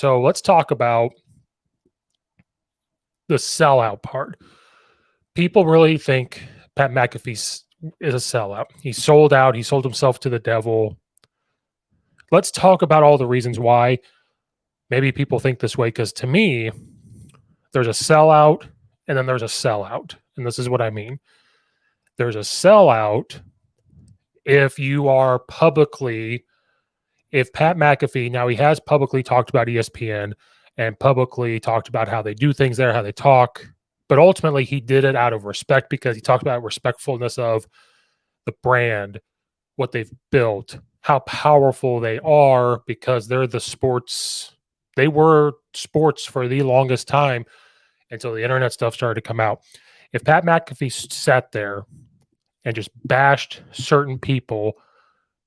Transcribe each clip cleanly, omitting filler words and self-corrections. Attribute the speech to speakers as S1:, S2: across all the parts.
S1: So let's talk about the sellout part. People really think Pat McAfee is a sellout. He sold out. He sold himself to the devil. Let's talk about all the reasons why maybe people think this way. Because to me, there's a sellout and then there's a sellout. And this is what I mean. There's a sellout if you are publicly, if Pat McAfee, now he has publicly talked about ESPN and publicly talked about how they do things there, how they talk. But ultimately, he did it out of respect because he talked about respectfulness of the brand, what they've built, how powerful they are because they're the sports. They were sports for the longest time until the internet stuff started to come out. If Pat McAfee sat there and just bashed certain people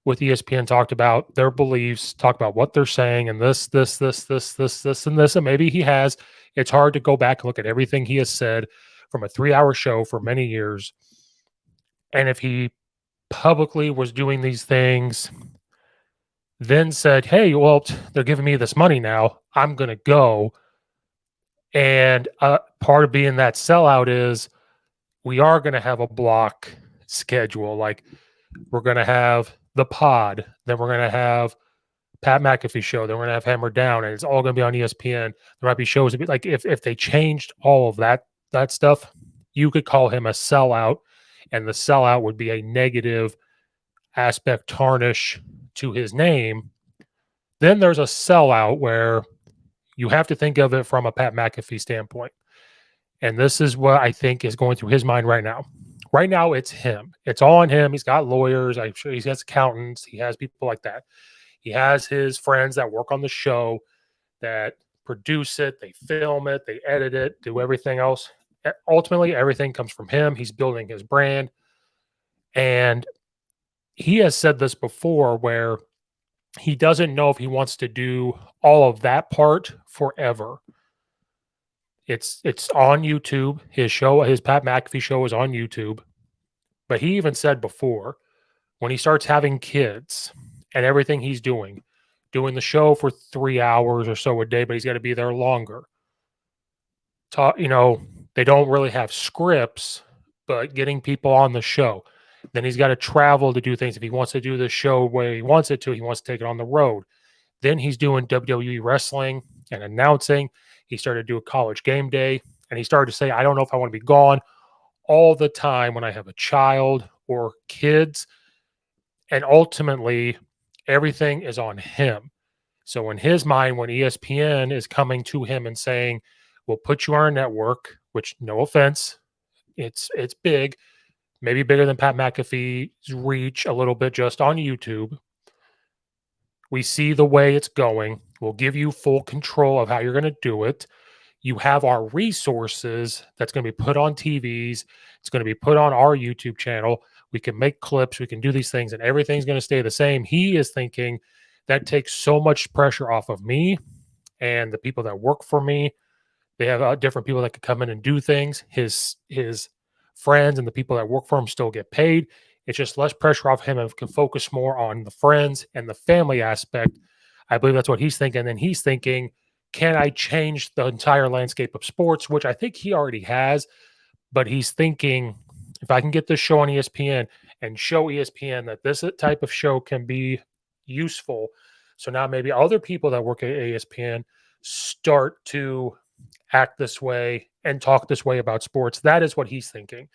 S1: with ESPN, talked about their beliefs, talked about what they're saying, and this, and this, and maybe he has. It's hard to go back and look at everything he has said from a 3-hour show for many years. And if he publicly was doing these things, then said, "Hey, well, they're giving me this money now. I'm going to go." And part of being that sellout is we are going to have a block schedule. Like we're going to have the pod, then we're going to have Pat McAfee show, then we're going to have Hammer Down, and it's all going to be on ESPN. There might be shows like if they changed all of that stuff, you could call him a sellout, and the sellout would be a negative aspect tarnish to his name. Then there's a sellout where you have to think of it from a Pat McAfee standpoint. And this is what I think is going through his mind right now. Right now, it's him. It's all on him. He's got lawyers. I'm sure he has accountants. He has people like that. He has his friends that work on the show that produce it, they film it, they edit it, do everything else. Ultimately, everything comes from him. He's building his brand. And he has said this before where he doesn't know if he wants to do all of that part forever. It's on YouTube. His show, his Pat McAfee show is on YouTube. But he even said before, when he starts having kids and everything he's doing the show for 3 hours or so a day, but he's got to be there longer. They don't really have scripts, but getting people on the show. Then he's got to travel to do things. If he wants to do the show where he wants it to, he wants to take it on the road. Then he's doing WWE wrestling and announcing. He started to do a college game day, and he started to say, I don't know if I want to be gone all the time when I have a child or kids. And ultimately, everything is on him. So in his mind, when ESPN is coming to him and saying, we'll put you on our network, which no offense, it's big, maybe bigger than Pat McAfee's reach a little bit just on YouTube. We see the way it's going. We'll give you full control of how you're going to do it. You have our resources that's going to be put on TVs. It's going to be put on our YouTube channel. We can make clips. We can do these things, and everything's going to stay the same. He is thinking that takes so much pressure off of me and the people that work for me. They have different people that could come in and do things. His friends and the people that work for him still get paid. It's just less pressure off him and can focus more on the friends and the family aspect. I believe that's what he's thinking. And he's thinking, can I change the entire landscape of sports? Which I think he already has. But he's thinking, if I can get this show on ESPN and show ESPN that this type of show can be useful. So now maybe other people that work at ESPN start to act this way and talk this way about sports. That is what he's thinking.